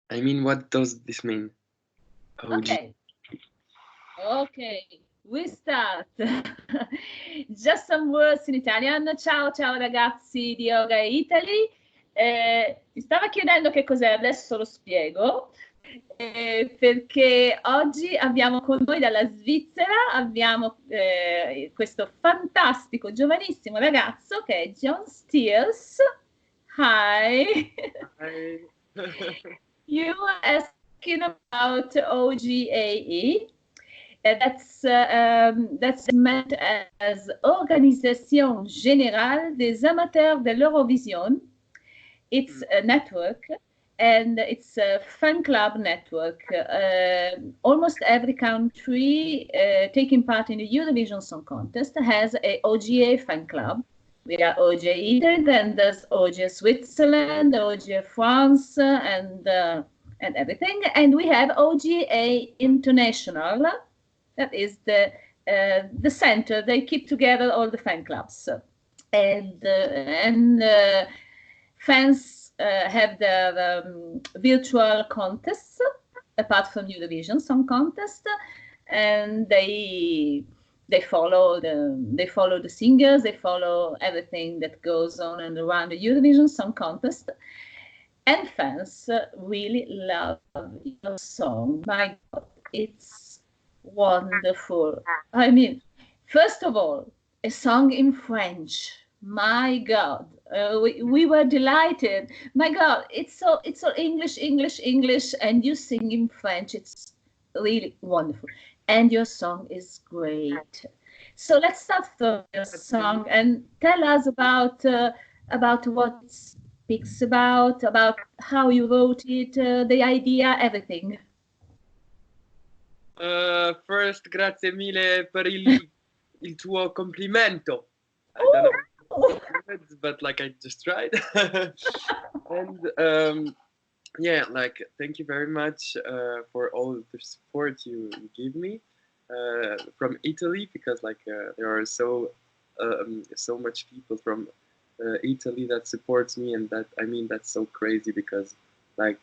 I mean, what does this mean? OG. Okay, okay, we start. Just some words in Italian. Ciao, ciao ragazzi di OGAE Italy. Mi stava chiedendo che cos'è, adesso lo spiego. Perché oggi abbiamo con noi dalla Svizzera, abbiamo questo fantastico, giovanissimo ragazzo che è John Steers. Hi. Hi. You were asking about OGAE. That's meant as Organisation Générale des Amateurs de l'Eurovision. It's a network, and it's a fan club network. Almost every country taking part in the Eurovision Song Contest has a OGA fan club. We are OGA Italy, then there's OGA Switzerland, OGA France, and everything. And we have OGA International. That is the center. They keep together all the fan clubs, and fans have their virtual contests apart from Eurovision Song Contest, and they follow the singers, they follow everything that goes on and around the Eurovision Song Contest. And fans really love your song. My God, it's wonderful. I mean, first of all, a song in French. My God, we were delighted. My God, it's so English, and you sing in French. It's really wonderful, and your song is great. So let's start from your song and tell us about what it speaks about how you wrote it, the idea, everything. First, grazie mille per il tuo complimento. I don't know words, but like I just tried. And yeah, like thank you very much for all the support you give me from Italy, because like there are so much people from Italy that supports me, and that, I mean, that's so crazy, because like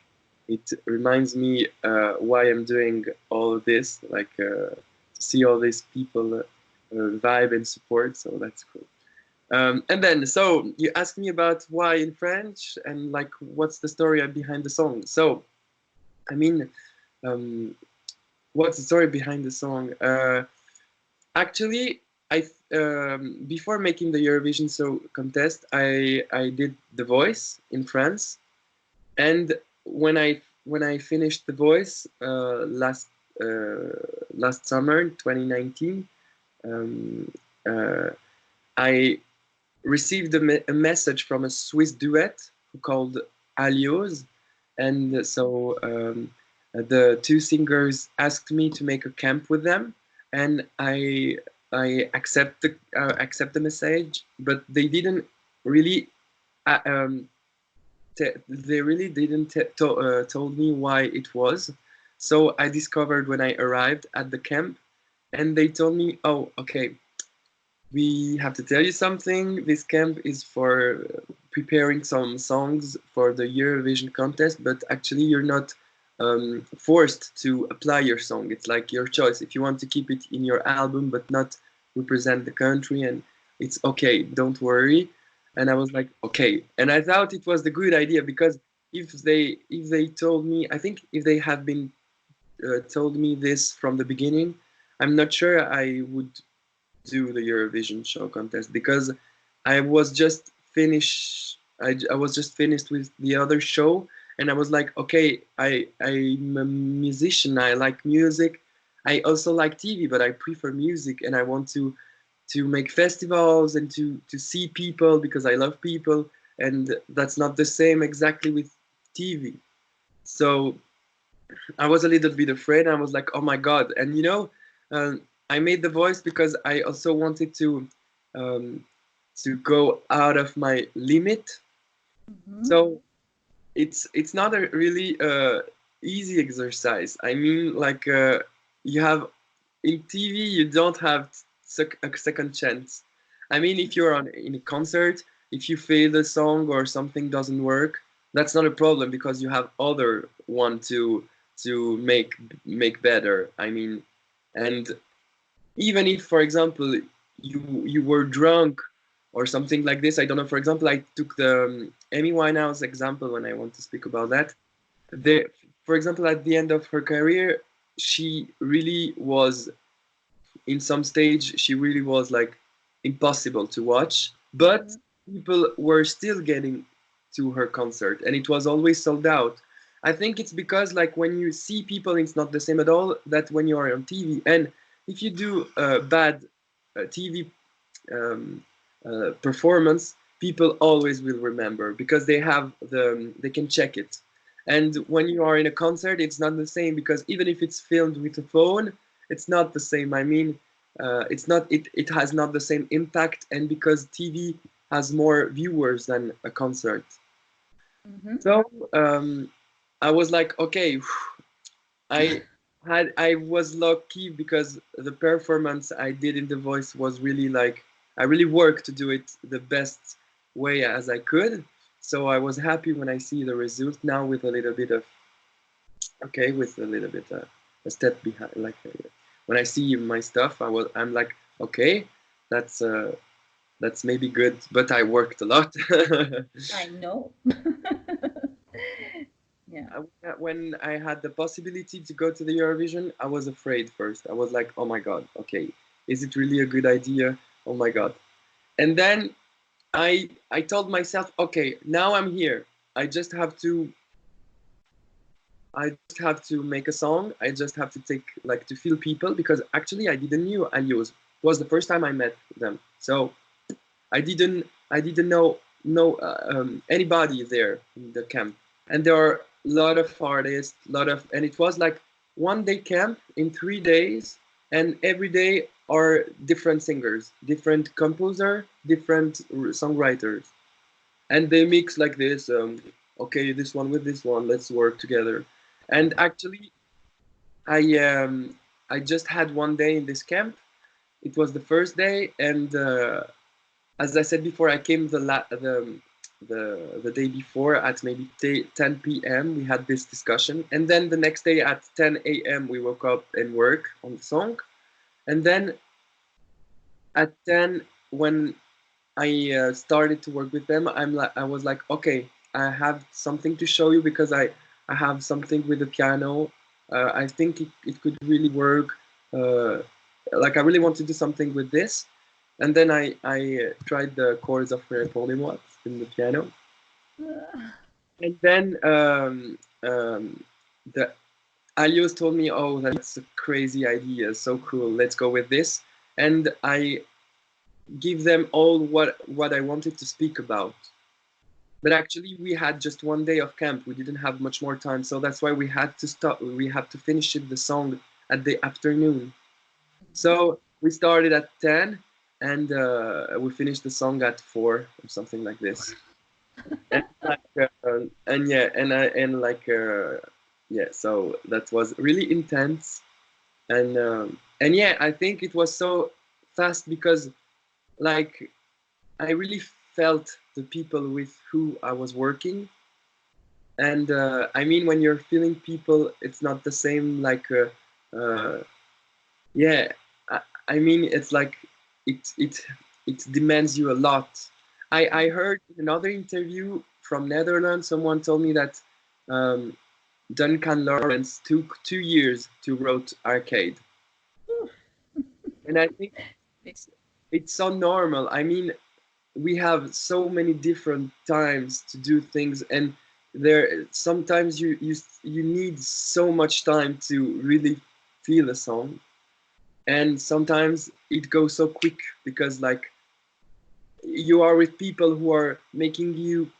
it reminds me why I'm doing all of this, like to see all these people vibe and support, so that's cool. And then, so you asked me about why in French and like what's the story behind the song. So, I mean, what's the story behind the song? Actually, before making the Eurovision contest, I did The Voice in France, and when I finished The Voice last summer, 2019, I received a message from a Swiss duet called Alios, and so the two singers asked me to make a camp with them, and I accept the message, but they didn't really they really didn't told me why it was. So I discovered when I arrived at the camp, and they told me, oh, okay, we have to tell you something. This camp is for preparing some songs for the Eurovision contest, but actually you're not forced to apply your song. It's like your choice. If you want to keep it in your album but not represent the country, and it's okay, don't worry. And I was like, okay. And I thought it was the good idea, because if they told me, I think if they had been told me this from the beginning, I'm not sure I would do the Eurovision show contest, because I was just finished. I was just finished with the other show, and I was like, okay, I'm a musician. I like music. I also like TV, but I prefer music, and I want to make festivals and to see people, because I love people, and that's not the same exactly with TV. So I was a little bit afraid. I was like, oh my God. And I made The Voice because I also wanted to go out of my limit. Mm-hmm. So it's not a really easy exercise. I mean, like you have in TV, you don't have a second chance. I mean, if you're in a concert, if you fail a song or something doesn't work, that's not a problem because you have other one to make better. I mean, and even if, for example, you were drunk or something like this, I don't know. For example, I took the Amy Winehouse example when I want to speak about that. The, for example, at the end of her career, she really was, in some stage, she really was like impossible to watch, but people were still getting to her concert, and it was always sold out. I think it's because like when you see people, it's not the same at all that when you are on TV. And if you do a bad TV performance, people always will remember because they can check it. And when you are in a concert, it's not the same because even if it's filmed with a phone, it's not the same. I mean, it has not the same impact, and because TV has more viewers than a concert. So I was like, okay, I was lucky because the performance I did in The Voice was really like, I really worked to do it the best way as I could. So I was happy when I see the result now with a little bit of, okay, with a little bit a step behind, like when I see my stuff, I'm like, okay, that's maybe good, but I worked a lot. I know. Yeah. When I had the possibility to go to the Eurovision, I was afraid first. I was like, oh my God, okay, is it really a good idea? Oh my God. And then I told myself, okay, now I'm here. I just have to make a song. I just have to take like to feel people because actually I didn't knew Alios. It was the first time I met them. So I didn't know anybody there in the camp, and there are a lot of artists, and it was like 1 day camp in 3 days, and every day are different singers, different composer, different songwriters, and they mix like this. Okay, this one with this one, let's work together. And actually, I just had 1 day in this camp. It was the first day, and as I said before, I came the day before at maybe 10 p.m. We had this discussion, and then the next day at 10 a.m. we woke up and work on the song, and then at 10 when I started to work with them, I was like, okay, I have something to show you because I have something with the piano. I think it could really work. Like I really want to do something with this. And then I tried the chords of Répondez-moi in the piano. And then the Alios told me, oh, that's a crazy idea, so cool, let's go with this. And I give them all what I wanted to speak about. But actually, we had just 1 day of camp. We didn't have much more time, so that's why we had to stop. We had to finish the song at the afternoon. So we started at 10, and we finished the song at 4 or something like this. And yeah, yeah. So that was really intense, and yeah, I think it was so fast because like I really felt the people with who I was working. And I mean, when you're feeling people, it's not the same. Like, yeah, I mean, it's like it demands you a lot. I heard in another interview from Netherlands, someone told me that Duncan Lawrence took 2 years to write Arcade, and I think it's so normal. I mean, we have so many different times to do things, and there sometimes you need so much time to really feel a song, and sometimes it goes so quick because like you are with people who are making you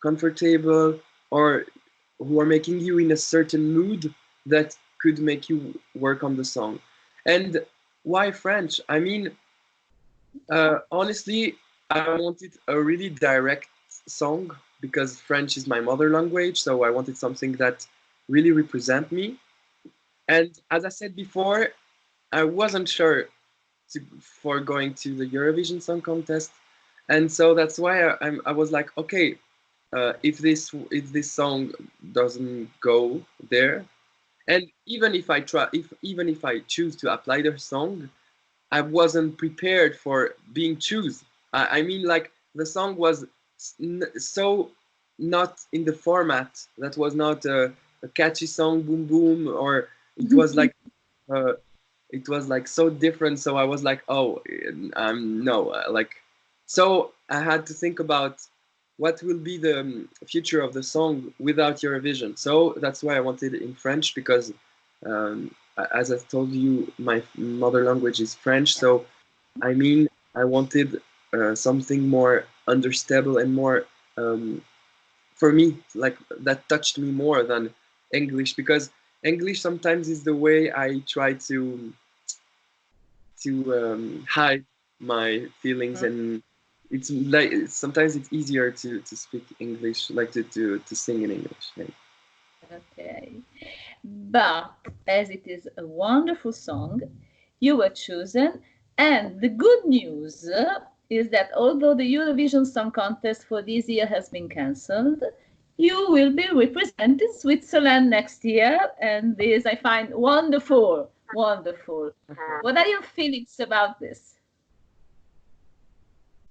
comfortable or who are making you in a certain mood that could make you work on the song. And why French? I mean, honestly, I wanted a really direct song because French is my mother language, so I wanted something that really represent me. And as I said before, I wasn't sure for going to the Eurovision Song Contest, and so that's why I was like, okay, if this song doesn't go there, and even if I try, even if I choose to apply the song, I wasn't prepared for being choose. I mean, like the song was so not in the format. That was not a catchy song, boom boom, or it was like uh, it was like so different. So I was like, oh, no, like, so I had to think about what will be the future of the song without Eurovision. So that's why I wanted it in French, because as I told you, my mother language is French. So I mean, I wanted something more understandable and more for me, like that touched me more than English, because English sometimes is the way I try to hide my feelings, and it's like sometimes it's easier to speak English, like to sing in English. Yeah. Okay. But as it is a wonderful song, you were chosen, and the good news is that although the Eurovision Song Contest for this year has been cancelled, you will be representing Switzerland next year, and this I find wonderful, wonderful. What are your feelings about this?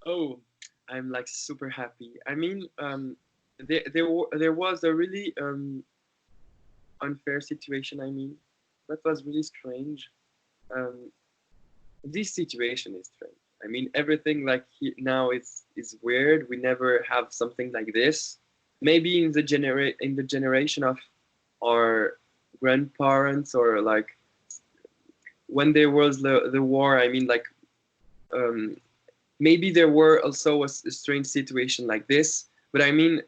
Oh, I'm like super happy. I mean, there was a really unfair situation. I mean, that was really strange. Um, this situation is strange. I mean, everything like now is weird. We never have something like this. Maybe in the generation of our grandparents, or like when there was the war. I mean, like um, maybe there were also a strange situation like this. But I mean,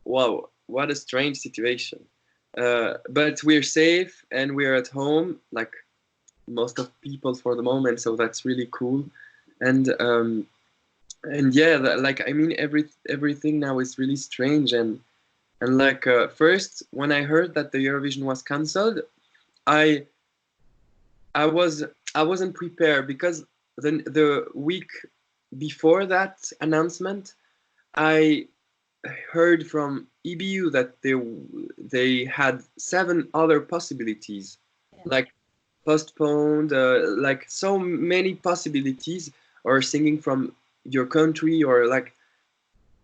wow, what a strange situation. But we're safe and we're at home, like most of people for the moment, so that's really cool. And yeah, like I mean, everything now is really strange. And like first when I heard that the Eurovision was cancelled, i I was I wasn't prepared, because the week before that announcement, I heard from EBU that they had 7 other possibilities, like postponed, like so many possibilities, or singing from your country, or like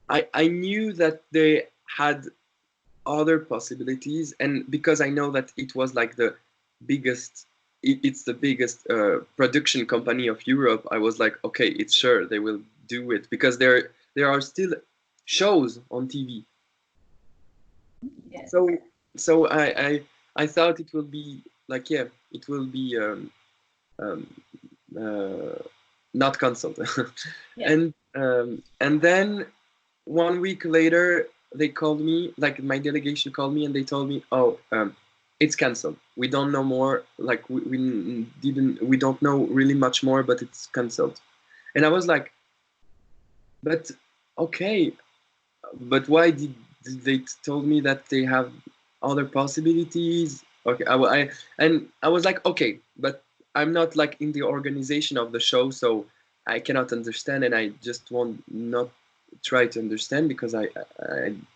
I knew that they had other possibilities, and because I know that it was like the biggest, it's the biggest production company of Europe, I was like, okay, it's sure they will do it, because there are still shows on TV. Yes. So I thought it will be like, yeah, it will be um, uh, not cancelled. Yeah. And then 1 week later they called me, like my delegation called me, and they told me, oh, it's cancelled, we don't know more, like we don't know really much more, but it's cancelled. And I was like, but okay, but why did they told me that they have other possibilities? Okay, and I was like, okay, but I'm not like in the organization of the show, so I cannot understand, and I just won't not try to understand, because I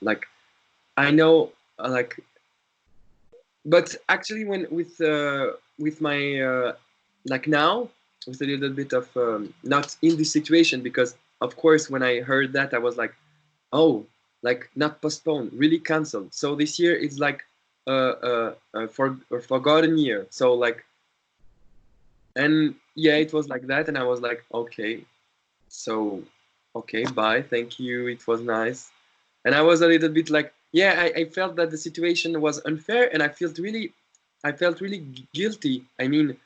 like I know like, but actually when with my like now, with a little bit of not in this situation, because of course when I heard that I was like, oh, like not postponed, really canceled. So this year it's like a forgotten year. So like, and yeah, it was like that, and I was like, okay, so okay, bye, thank you, it was nice. And I was a little bit like, yeah, I felt that the situation was unfair, and I felt really guilty. I mean,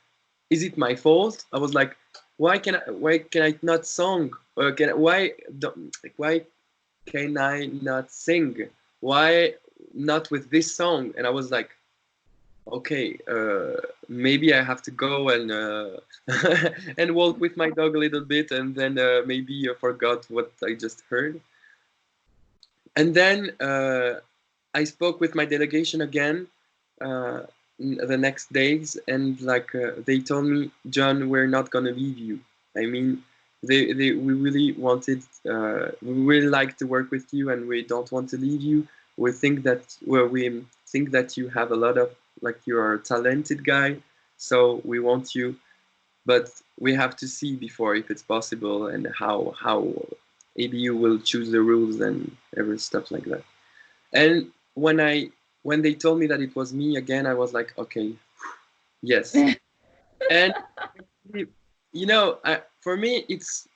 is it my fault? I was like, why can I not sing? Or why can I not sing? Why not with this song? And I was like, okay, maybe I have to go and and walk with my dog a little bit, and then maybe I forgot what I just heard. And then I spoke with my delegation again uh, the next days, and like they told me, John, we're not gonna leave you. I mean, we really wanted, we really like to work with you, and we don't want to leave you. We think that, well, we think that you have a lot of, like, you're a talented guy, so we want you, but we have to see before if it's possible, and how ABU will choose the rules and every stuff like that. And when they told me that it was me again, I was like, okay, yes. And you know, for me, it's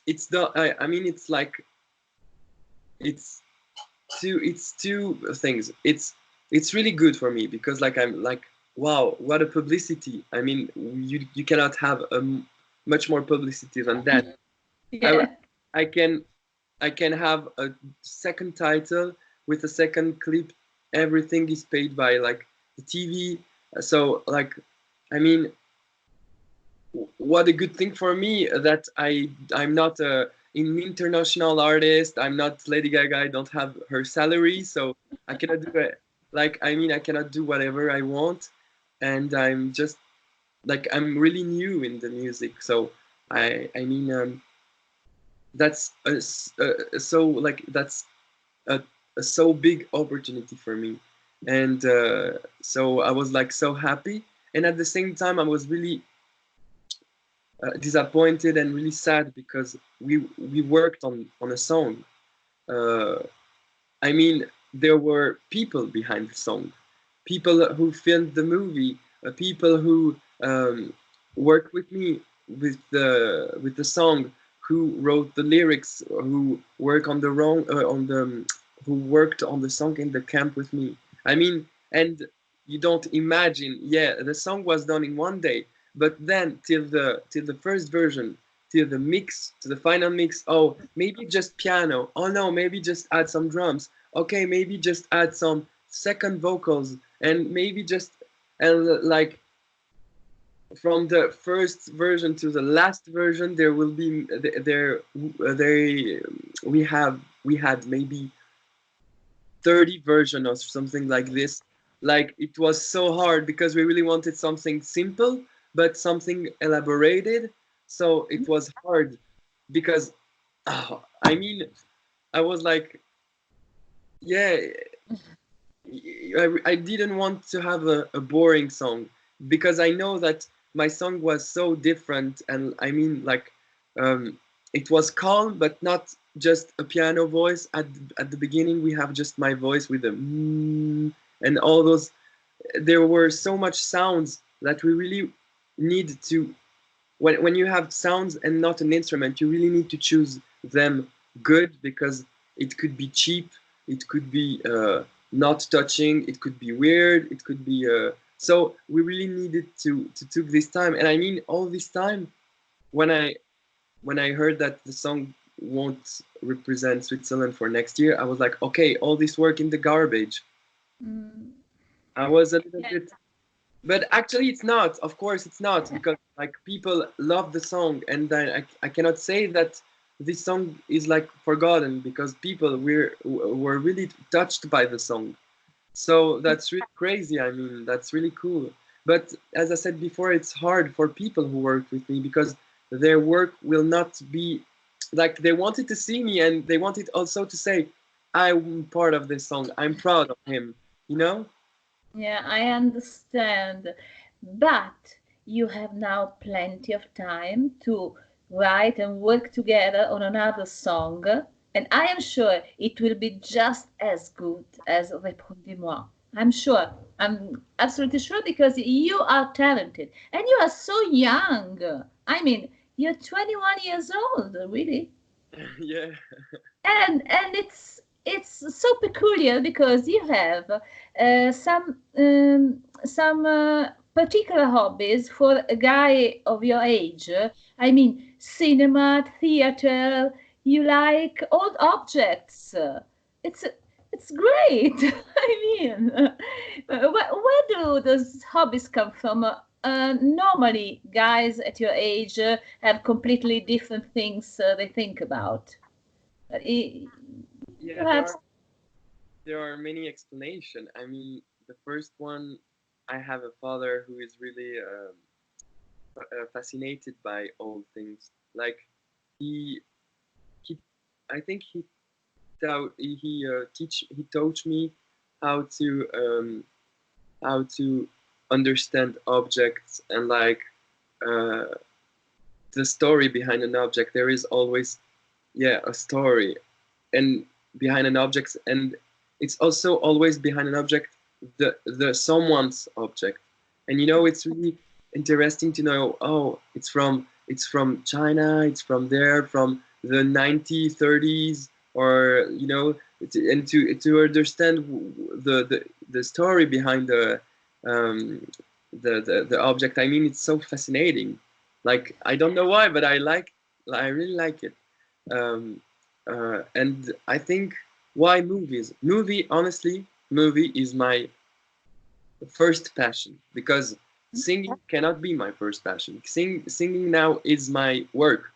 the I mean, it's like it's two things. It's really good for me because, like, I'm like, wow, what a publicity. I mean, you cannot have much more publicity than that. I Yeah. I can I can have a second title with a second clip. Everything is paid by, like, the TV. So, like, I mean, what a good thing for me that I'm not an international artist. I'm not Lady Gaga. I don't have her salary, so I cannot do it. Like, I mean, I cannot do whatever I want, and I'm just, like, I'm really new in the music. So I mean, that's so, like, that's a, a so big opportunity for me, and so I was, like, so happy, and at the same time I was really disappointed and really sad because we worked on a song. Uh, I mean, there were people behind the song, people who filmed the movie, people who worked with me with the song, who wrote the lyrics, who worked on the who worked on the song in the camp with me. I mean, and you don't imagine. Yeah, the song was done in one day, but then till the first version, till the mix, to the final mix. Oh, maybe just piano. Oh no, maybe just add some drums. Okay, maybe just add some second vocals, and maybe just, and like, from the first version to the last version, there will be we had maybe 30 version or something like this. Like, it was so hard because we really wanted something simple but something elaborated. So it was hard because, I mean, I was like, yeah, I didn't want to have a boring song because I know that my song was so different, and I mean, like, it was calm but not just a piano voice. At the beginning we have just my voice with the and all those. There were so much sounds that we really need to, when you have sounds and not an instrument, you really need to choose them good, because it could be cheap, it could be not touching, it could be weird, it could be so we really needed to took this time. And I mean, all this time, when I heard that the song won't represent Switzerland for next year, I was like, okay, all this work in the garbage. Mm. I was a little Yeah. bit. But actually, it's not. Of course, it's not, because, like, people love the song, and I cannot say that this song is, like, forgotten, because people were really touched by the song. So that's really crazy. I mean, that's really cool. But as I said before, it's hard for people who work with me because their work will not be, like, they wanted to see me, and they wanted also to say, I'm part of this song. I'm proud of him. You know? Yeah, I understand. But you have now plenty of time to write and work together on another song. And I am sure it will be just as good as Répondez-moi. I'm sure. I'm absolutely sure because you are talented and you are so young. I mean, you're 21 years old, really. Yeah. And it's so peculiar because you have some particular hobbies for a guy of your age. I mean, cinema, theater. You like old objects. It's it's great. I mean, where do those hobbies come from? Normally, guys at your age have completely different things they think about. Yeah, Perhaps. there are many explanations. I mean, the first one, I have a father who is really fascinated by old things. Like, he he I think he taught me how to understand objects and like uh, the story behind an object. There is always, yeah, a story and behind an object, and it's also always behind an object the someone's object. And you know, it's really interesting to know, oh, it's from China, it's from there, from the 1930s, or you know, and to understand the story behind um, the object. I mean, it's so fascinating. Like, I don't know why, but I really like it. Um, and I think, why movies? Honestly, movie is my first passion, because singing cannot be my first passion. Singing now is my work,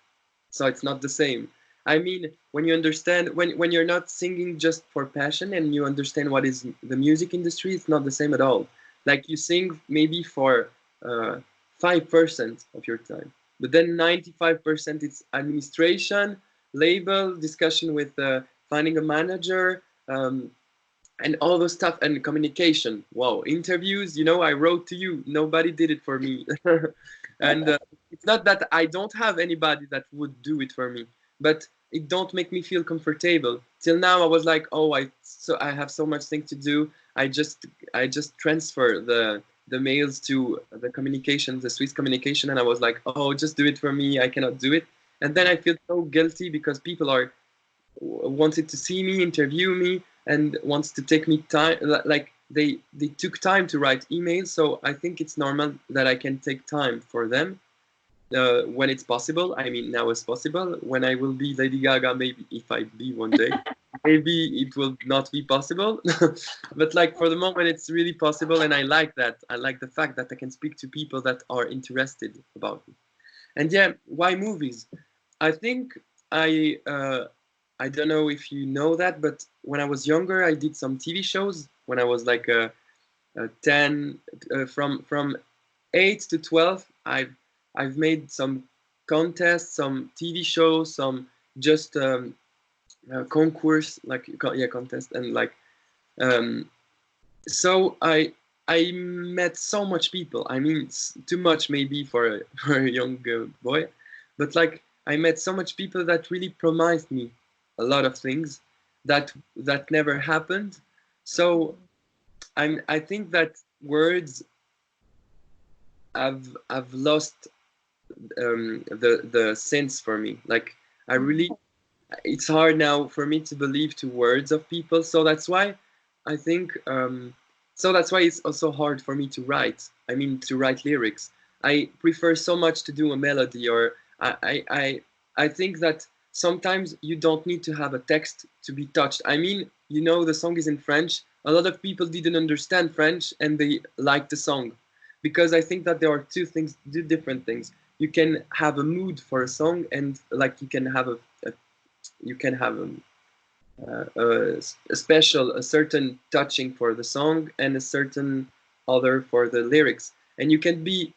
so it's not the same. I mean, when you understand, when you're not singing just for passion and you understand what is the music industry, it's not the same at all. Like, you sing maybe for 5% of your time, but then 95% it's administration, label, discussion with finding a manager, and all those stuff, and communication. Wow, interviews. You know, I wrote to you. Nobody did it for me, and it's not that I don't have anybody that would do it for me, but it don't make me feel comfortable. Till now, I was like, oh, I have so much thing to do. I just transfer the mails to the communication, the Swiss communication, and I was like, oh, just do it for me. I cannot do it, and then I feel so guilty because people are wanted to see me, interview me, and wants to take me time. Like, they took time to write emails, so I think it's normal that I can take time for them when it's possible. I mean, now it's possible. When I will be Lady Gaga, maybe, if I be one day, maybe it will not be possible. But like, for the moment, it's really possible, and I like that. I like the fact that I can speak to people that are interested about it. And yeah, why movies? I think I don't know if you know that, but when I was younger, I did some TV shows. When I was like 10, from 8 to 12, I've made some contests, some TV shows, some just concourse, like, yeah, contest, and like, um, so I met so much people. I mean, it's too much maybe for a for a young boy, but like, I met so much people that really promised me a lot of things that never happened. So I think that words have lost the sense for me. Like, I really, it's hard now for me to believe to words of people. So that's why I think, so that's why it's also hard for me to write. I mean, to write lyrics. I prefer so much to do a melody, or I think that sometimes you don't need to have a text to be touched. I mean, you know, the song is in French. A lot of people didn't understand French and they liked the song, because I think that there are two different things. You can have a mood for a song, and like, you can have a certain touching for the song, and a certain other for the lyrics. And you can be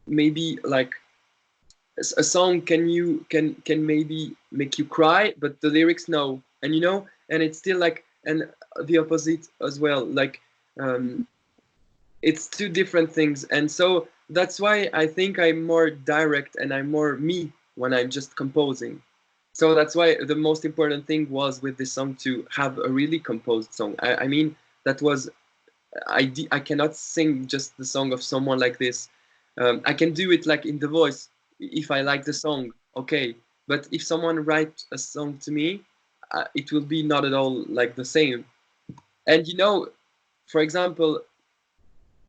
maybe like, a song can maybe make you cry, but the lyrics, no. And you know, and it's still like, and the opposite as well. Like, um, it's two different things, and so that's why I think I'm more direct and I'm more me when I'm just composing. So that's why the most important thing was with this song to have a really composed song. I mean, that was, I cannot sing just the song of someone like this. I can do it like in the voice if I like the song, okay. But if someone writes a song to me, it will be not at all like the same. And you know, for example,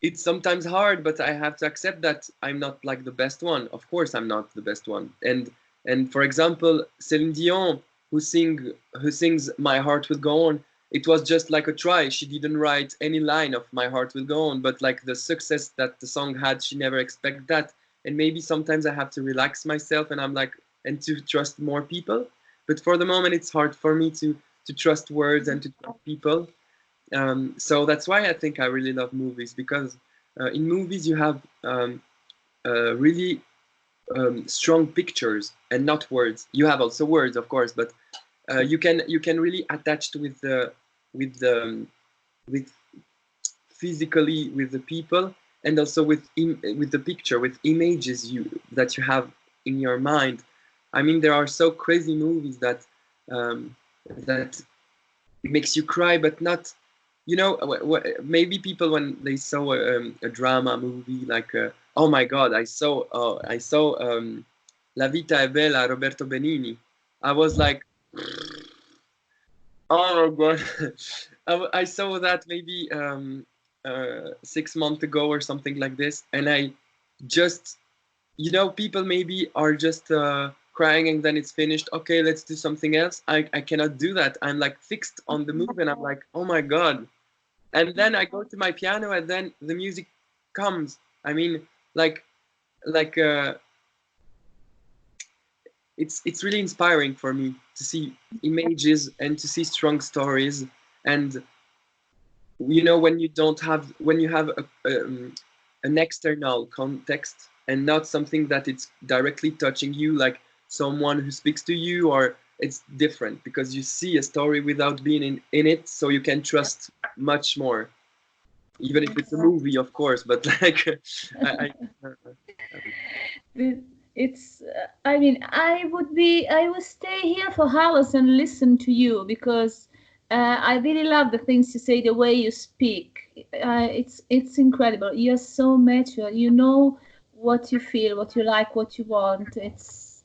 it's sometimes hard, but I have to accept that I'm not like the best one. Of course, I'm not the best one. And for example, Celine Dion, who sings "My Heart Will Go On," it was just like a try. She didn't write any line of "My Heart Will Go On," but like, the success that the song had, she never expected that. And maybe sometimes I have to relax myself, and I'm like, and to trust more people. But for the moment, it's hard for me to trust words and to trust people. So that's why I think I really love movies, because in movies you have really strong pictures and not words. You have also words, of course, but you can really attach with the with the with physically with the people, and also with the picture, with images that you have in your mind. I mean, there are so crazy movies that that makes you cry, but not, you know, maybe people when they saw a drama movie like oh my God, I saw La Vita è Bella, Roberto Benigni. I was like, oh my God. I saw that maybe 6 months ago or something like this, and I just, you know, people maybe are just crying and then it's finished. Okay, let's do something else. I cannot do that. I'm like fixed on the move, and I'm like, oh my God. And then I go to my piano, and then the music comes. I mean, like like it's really inspiring for me to see images and to see strong stories. And you know, when you don't have, when you have an external context and not something that it's directly touching you, like someone who speaks to you, or it's different because you see a story without being in it, so you can trust much more, even if it's a movie, of course. But like it's I mean, I would stay here for hours and listen to you, because I really love the things you say, the way you speak. It's incredible. You're so mature. You know what you feel, what you like, what you want. It's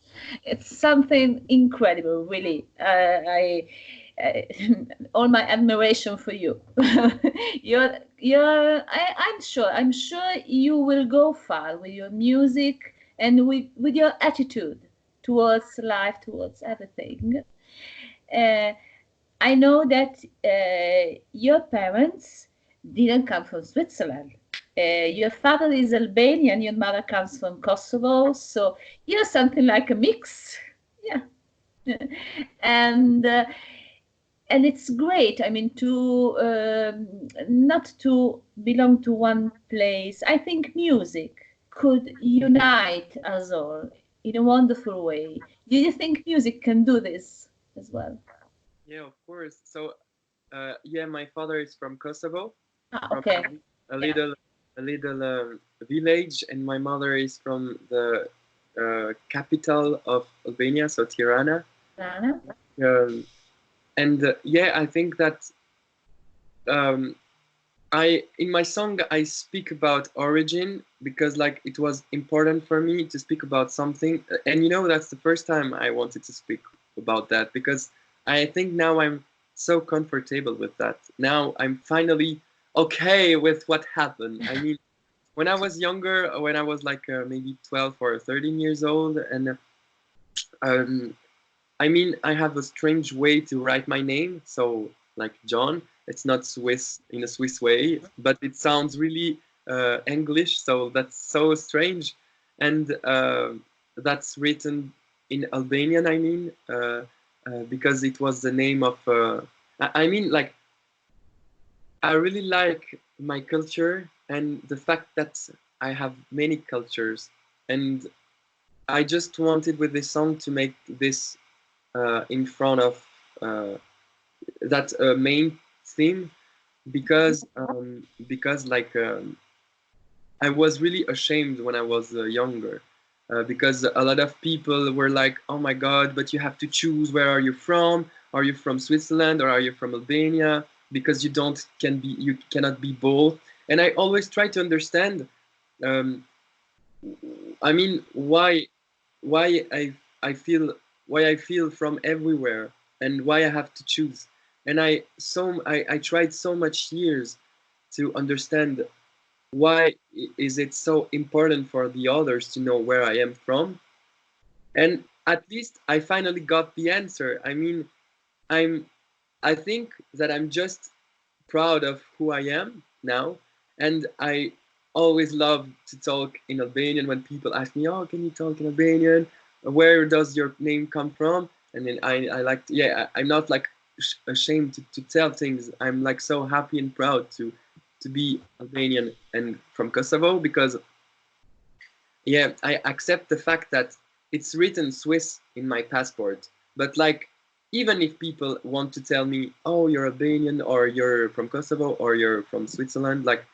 something incredible, really. Uh, all my admiration for you. I'm sure you will go far with your music and with your attitude towards life, towards everything. Uh, I know that your parents didn't come from Switzerland. Your father is Albanian, your mother comes from Kosovo, so you're something like a mix. Yeah. and and it's great. I mean, to not to belong to one place. I think music could unite us all in a wonderful way. Do you think music can do this as well? yeah, of course. So yeah, my father is from Kosovo, Ah, from okay. a Yeah. little village, and my mother is from the capital of Albania, so Tirana. Rana? Um, and yeah, I think that um, I in my song I speak about origin because like it was important for me to speak about something, and you know, that's the first time I wanted to speak about that, because I think now I'm so comfortable with that. Now I'm finally okay with what happened. I mean, when I was younger, when I was like maybe 12 or 13 years old, and um, I mean, I have a strange way to write my name. So, like John, it's not Swiss in a Swiss way, but it sounds really English. So that's so strange, and that's written in Albanian. I mean, because it was the name of. I mean, like I really like my culture and the fact that I have many cultures, and I just wanted with this song to make this in front of uh, that main theme, because like I was really ashamed when I was younger, because a lot of people were like, "Oh my God, but you have to choose. Where are you from? Are you from Switzerland or are you from Albania? Because you cannot be both." And I always try to understand. Um, I mean, why I feel from everywhere, and why I have to choose. And I tried so much years to understand why is it so important for the others to know where I am from. And at least I finally got the answer. I mean, I'm I think that I'm just proud of who I am now, and I always love to talk in Albanian when people ask me, "Oh, can you talk in Albanian? Where does your name come from?" And then I like to, yeah, I'm not like ashamed to tell things. I'm like so happy and proud to be Albanian and from Kosovo, because yeah, I accept the fact that it's written Swiss in my passport, but like, even if people want to tell me, oh, you're Albanian, or you're from Kosovo, or you're from Switzerland, like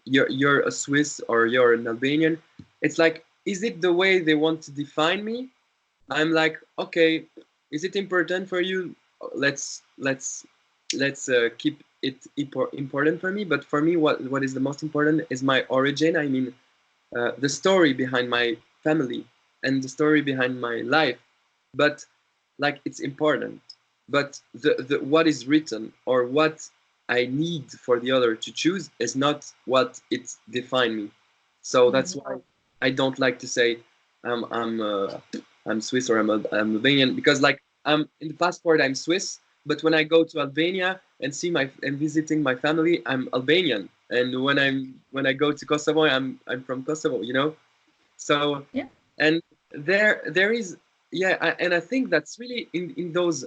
you're a Swiss or you're an Albanian, it's like, is it the way they want to define me? I'm like, okay, is it important for you? Let's keep it important for me. But for me, what is the most important is my origin. I mean, the story behind my family and the story behind my life. But like, it's important. But the what is written or what I need for the other to choose is not what it define me. So that's why I don't like to say I'm Swiss or I'm Albanian, because like, I'm in the passport I'm Swiss, but when I go to Albania and visiting my family, I'm Albanian, and when I go to Kosovo, I'm from Kosovo, you know. So Yeah. and there is, yeah, and I think that's really in those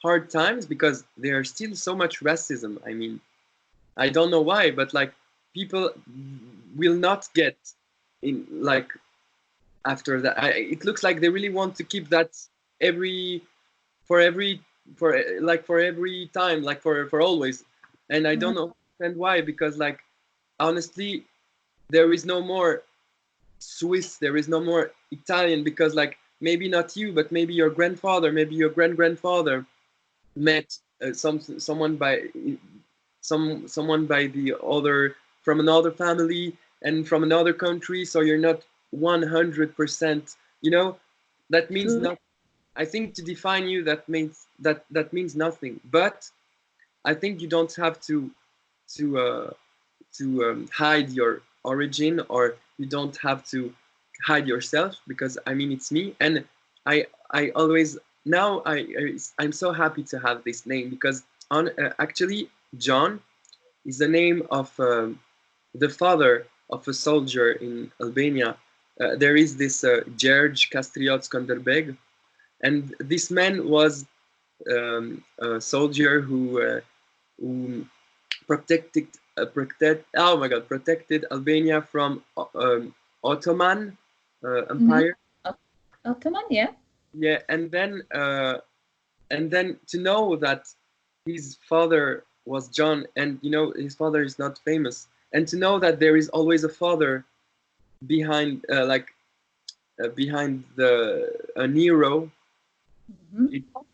hard times, because there's still so much racism. I mean, I don't know why, but like, people will not get in, like, after that. It looks like they really want to keep that every for every for every time, like for always. And I don't understand why, because like, honestly, there is no more Swiss, there is no more Italian, because like, maybe not you, but maybe your grandfather, maybe your grandfather met someone by the other, from another family and from another country, so you're not 100%, you know. That means not, I think, to define you, that means nothing. But I think you don't have to hide your origin, or you don't have to hide yourself, because I mean, it's me. And I always, now I'm so happy to have this name, because actually, John is the name of the father of a soldier in Albania. There is this George Kastriot Skanderbeg, and this man was a soldier who protected Albania from Ottoman Empire. Ottoman, yeah. Yeah, and then to know that his father was John, and you know, his father is not famous, and to know that there is always a father behind, behind a hero.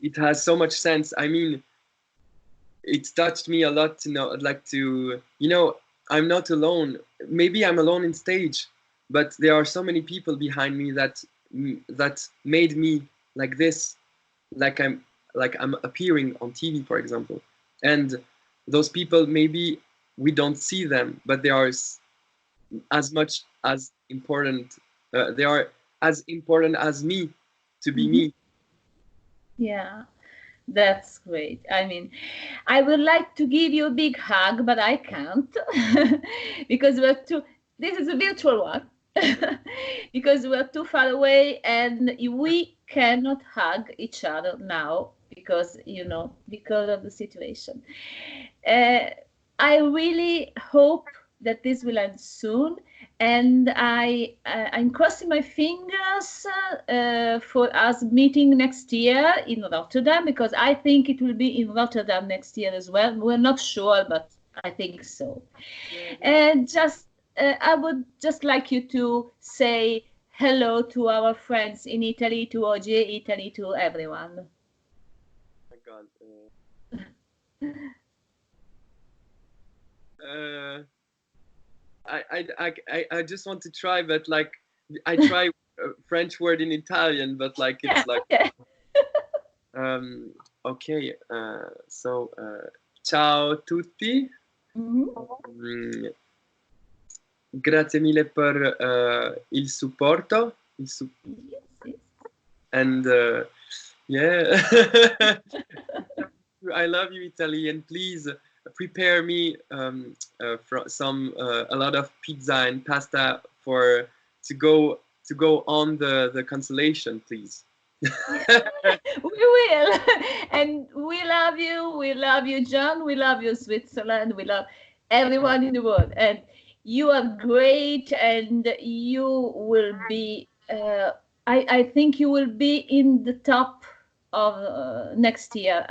It has so much sense. I mean, it's touched me a lot to know, like, to, you know, I'm not alone. Maybe I'm alone in stage, but there are so many people behind me that made me like this, like I'm appearing on TV, for example. And those people, maybe we don't see them, but they are as much as important. They are as important as me to be me. Yeah. That's great. I mean, I would like to give you a big hug, but I can't because we're too. This is a virtual one because we're too far away, and we cannot hug each other now because because of the situation. I really hope that this will end soon, and I'm crossing my fingers for us meeting next year in Rotterdam, because I think it will be in Rotterdam next year as well. We're not sure, but I think so. And I would just like you to say hello to our friends in Italy, to OGAE Italy, to everyone. Oh my God. I just want to try, but like, I try a French word in Italian, but like, it's like, okay. So, ciao tutti. Grazie mille per il supporto. And yeah, I love you, Italy, and please prepare me a lot of pizza and pasta to go on the cancellation, please. We will. And we love you, John, we love you, Switzerland, we love everyone in the world. And You are great, and you will be. I think you will be in the top of next year.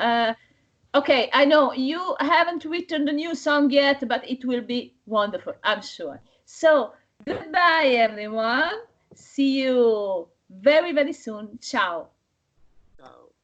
Okay, I know you haven't written the new song yet, but it will be wonderful, I'm sure. So, goodbye, everyone. See you very, very soon. Ciao. Ciao.